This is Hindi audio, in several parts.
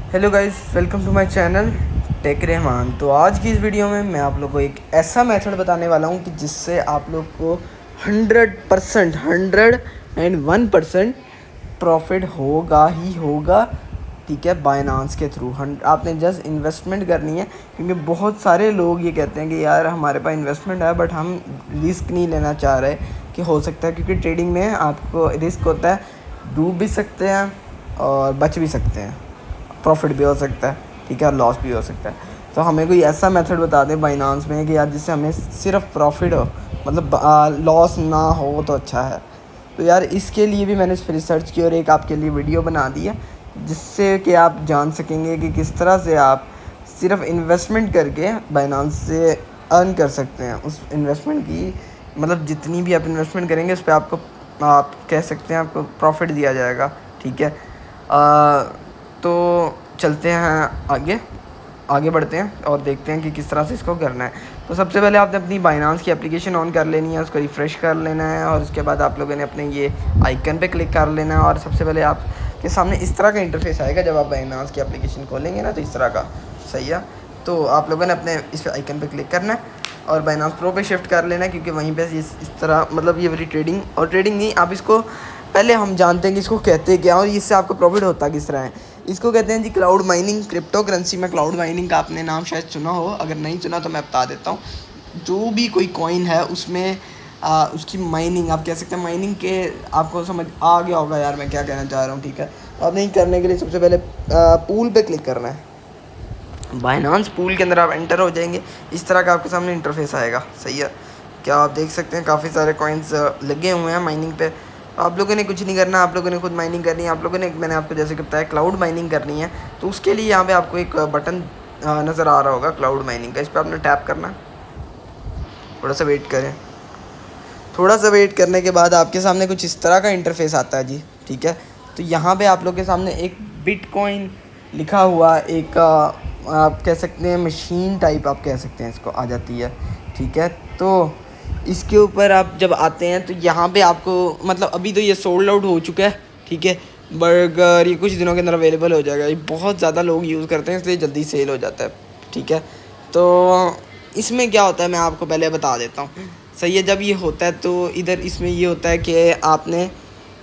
Hello guys, welcome to my channel tech Rahman. तो आज की इस वीडियो में मैं आप लोग को एक ऐसा मेथड बताने वाला हूं कि जिससे आप लोग को 100% प्रॉफिट होगा ही होगा। ठीक है, बाइनांस के थ्रू आपने जस्ट इन्वेस्टमेंट करनी है, क्योंकि बहुत सारे लोग ये कहते हैं कि यार हमारे पास इन्वेस्टमेंट है बट हम रिस्क नहीं लेना चाह रहे। कि हो सकता है क्योंकि ट्रेडिंग में आपको रिस्क होता है, डूब भी सकते हैं और बच भी सकते हैं, प्रॉफिट भी हो सकता है, ठीक है, और लॉस भी हो सकता है। तो हमें कोई ऐसा मेथड बता दें बाइनांस में कि यार जिससे हमें सिर्फ प्रॉफिट हो, मतलब लॉस ना हो तो अच्छा है। तो यार इसके लिए भी मैंने इस पर रिसर्च की और एक आपके लिए वीडियो बना दी है, जिससे कि आप जान सकेंगे कि किस तरह से आप सिर्फ इन्वेस्टमेंट करके बाइनांस से अर्न कर सकते हैं। उस इन्वेस्टमेंट की मतलब जितनी भी आप इन्वेस्टमेंट करेंगे उस पर आपको, आप कह सकते हैं, आपको प्रॉफिट दिया जाएगा। ठीक है, तो चलते हैं आगे बढ़ते हैं और देखते हैं कि किस तरह से इसको करना है। तो सबसे पहले आपने अपनी बाइनांस की एप्लीकेशन ऑन कर लेनी है, उसको रिफ़्रेश कर लेना है और उसके बाद आप लोगों ने अपने ये आइकन पे क्लिक कर लेना है। और सबसे पहले आपके सामने इस तरह का इंटरफेस आएगा जब आप बाइनांस की एप्लीकेशन खोलेंगे ना, तो इस तरह का। सही है, तो आप लोगों ने अपने इस आइकन पे क्लिक करना है और बाइनांस प्रो पे शिफ्ट कर लेना है, क्योंकि वहीं पे इस तरह मतलब ये वाली ट्रेडिंग, और ट्रेडिंग नहीं, आप इसको पहले हम जानते हैं कि इसको कहते क्या और इससे आपको प्रॉफिट होता किस तरह है। इसको कहते हैं जी क्लाउड माइनिंग। क्रिप्टो करेंसी में क्लाउड माइनिंग का आपने नाम शायद सुना हो, अगर नहीं सुना तो मैं बता देता हूँ। जो भी कोई कॉइन है उसमें उसकी माइनिंग, आप कह सकते हैं माइनिंग के, आपको समझ आ गया होगा यार मैं क्या कहना चाह रहा हूँ। ठीक है, तो आपने करने के लिए सबसे पहले पूल पे क्लिक करना है। बाइनांस पूल के अंदर आप एंटर हो जाएंगे, इस तरह का आपके सामने इंटरफेस आएगा। सही है, क्या आप देख सकते हैं काफ़ी सारे कॉइन्स लगे हुए हैं माइनिंग पे। आप लोगों ने कुछ नहीं करना, आप लोगों ने खुद माइनिंग करनी है। आप लोगों ने, मैंने आपको जैसे कि बताया, क्लाउड माइनिंग करनी है। तो उसके लिए यहाँ पे आपको एक बटन नज़र आ रहा होगा क्लाउड माइनिंग का, इस पर आपने टैप करना है। थोड़ा सा वेट करें। थोड़ा सा वेट करने के बाद आपके सामने कुछ इस तरह का इंटरफेस आता है जी। ठीक है, तो यहाँ पे आप लोग के सामने एक बिटकॉइन लिखा हुआ एक आप कह सकते हैं मशीन टाइप, आप कह सकते हैं, इसको आ जाती है। ठीक है, तो इसके ऊपर आप जब आते हैं तो यहाँ पे आपको, मतलब अभी तो ये सोल्ड आउट हो चुका है। ठीक है, बर्गर ये कुछ दिनों के अंदर अवेलेबल हो जाएगा। ये बहुत ज़्यादा लोग यूज़ करते हैं, इसलिए जल्दी सेल हो जाता है। ठीक है, तो इसमें क्या होता है मैं आपको पहले बता देता हूँ। सही है, जब ये होता है तो इधर इसमें ये होता है कि आपने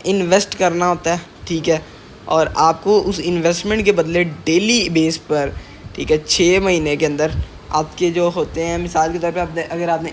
इन्वेस्ट करना होता है। ठीक है, और आपको उस इन्वेस्टमेंट के बदले डेली बेस पर, ठीक है, 6 महीने के अंदर आपके जो होते हैं, मिसाल के तौर पे आपने, अगर आपने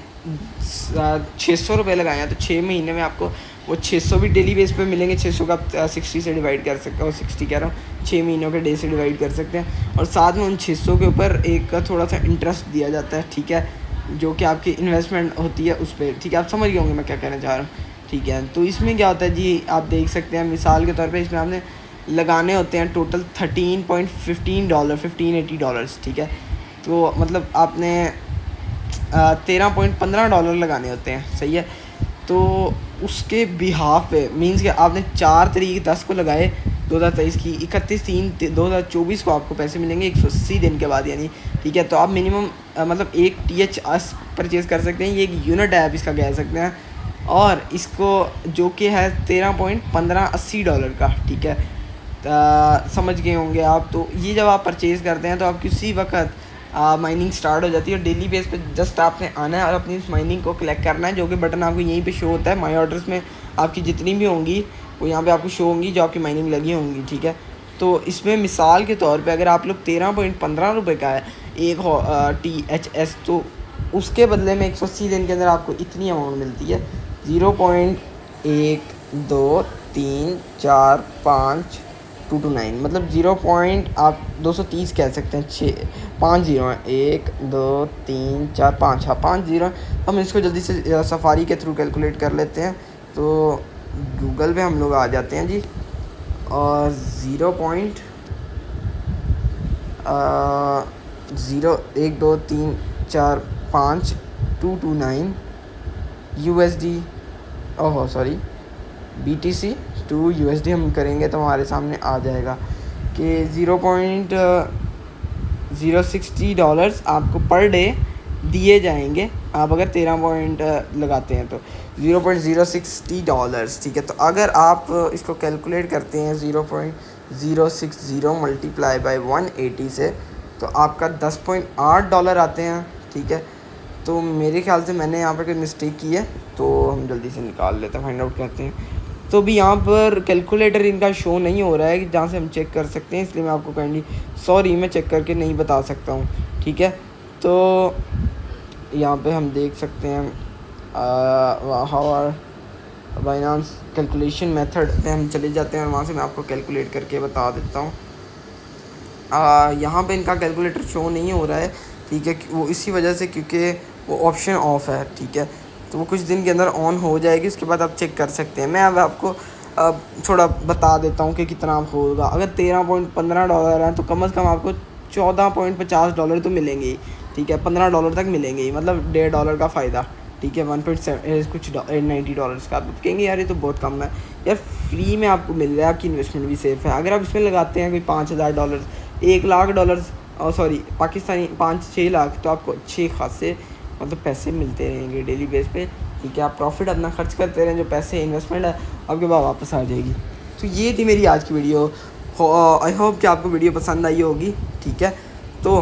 600 रुपये लगाए हैं तो 6 महीने में आपको वो 600 भी डेली बेस पे मिलेंगे। 600 का आप 60 से डिवाइड कर सकते हो, 60 कह रहा हूँ, 6 महीनों के डे से डिवाइड कर सकते हैं। और साथ में उन 600 के ऊपर एक थोड़ा सा इंटरेस्ट दिया जाता है। ठीक है, जो कि आपकी इन्वेस्टमेंट होती है उस पर। ठीक है, आप समझ गए होंगे मैं क्या कहना चाह रहा हूँ। ठीक है, तो इसमें क्या होता है जी, आप देख सकते हैं मिसाल के तौर पे इसमें आपने लगाने होते हैं टोटल $13.15, $1580। ठीक है, तो मतलब आपने $13.15 लगाने होते हैं। सही है, तो उसके बिहाफ पे मीन्स कि आपने 4 तारीख 10 को लगाए 2023 की, 31/3/2024 को आपको पैसे मिलेंगे 180 दिन के बाद, यानी। ठीक है, तो आप मिनिमम मतलब एक THS परचेज़ कर सकते हैं। ये एक यूनिट ऐप इसका कह सकते हैं, और इसको जो कि है $13.1580 का। ठीक है, समझ गए होंगे आप। तो ये जब आप परचेज़ करते हैं तो आप किसी वक्त माइनिंग स्टार्ट हो जाती है, और डेली बेस पे जस्ट आपने आना है और अपनी उस माइनिंग को कलेक्ट करना है, जो कि बटन आपको यहीं पे शो होता है। माई ऑर्डर्स में आपकी जितनी भी होंगी वो यहाँ पे आपको शो होंगी, जो आपकी माइनिंग लगी होंगी। ठीक है, तो इसमें मिसाल के तौर पे अगर आप लोग $13.15 का है एक THS, तो उसके बदले में 180 दिन के अंदर आपको इतनी अमाउंट मिलती है, 0.1 2 3 4 5 2 2 9, मतलब 0. आप 230 कह सकते हैं। 5 जीरो हैं, 1 2 3 4 5, हाँ 5 जीरो। हम इसको जल्दी से सफारी के थ्रू कैलकुलेट कर लेते हैं। तो गूगल पे हम लोग आ जाते हैं जी, और 0.1 2 3 4 5 2 2 9 USD, ओहो सॉरी, BTC टू USD हम करेंगे तो हमारे सामने आ जाएगा कि $0.060 आपको पर डे दिए जाएंगे। आप अगर 13 पॉइंट लगाते हैं तो $0.060। ठीक है, तो अगर आप इसको कैलकुलेट करते हैं 060 मल्टीप्लाई बाय 180 से, तो आपका $10.8 आते हैं। ठीक है, तो मेरे ख्याल से मैंने यहाँ पर कोई मिस्टेक की है, तो हम जल्दी से निकाल लेते हैं, फाइंड आउट करते हैं। तो भी यहाँ पर कैलकुलेटर इनका शो नहीं हो रहा है कि जहाँ से हम चेक कर सकते हैं, इसलिए मैं आपको काइंडली सॉरी मैं चेक करके नहीं बता सकता हूँ। ठीक है, तो यहाँ पे हम देख सकते हैं हाउ बाइनांस कैलकुलेशन मेथड पे हम चले जाते हैं और वहाँ से मैं आपको कैलकुलेट करके बता देता हूँ। यहाँ पे इनका कैलकुलेटर शो नहीं हो रहा है। ठीक है, वो इसी वजह से क्योंकि वो ऑप्शन ऑफ है। ठीक है, तो वो कुछ दिन के अंदर ऑन हो जाएगी, उसके बाद आप चेक कर सकते हैं। मैं अब आपको थोड़ा बता देता हूँ कि कितना होगा। अगर $13.15 है तो कम से कम आपको $14.50 तो मिलेंगे ही। ठीक है, $15 तक मिलेंगे ही, मतलब $1.5 का फ़ायदा। ठीक है, 1.7 कुछ $90 का। आप कहेंगे यार ये तो बहुत कम है। यार फ्री में आपको मिल रहा है, आपकी इन्वेस्टमेंट भी सेफ़ है। अगर आप इसमें लगाते हैं कोई $5,000, $1,00,000 सॉरी पाकिस्तानी 5-6 लाख, तो आपको अच्छे खासे मतलब पैसे मिलते रहेंगे डेली बेस पे। ठीक है, आप प्रॉफिट अपना खर्च करते रहें, जो पैसे इन्वेस्टमेंट है आपके पास वापस आ जाएगी। तो ये थी मेरी आज की वीडियो। आई होप कि आपको वीडियो पसंद आई होगी। ठीक है, तो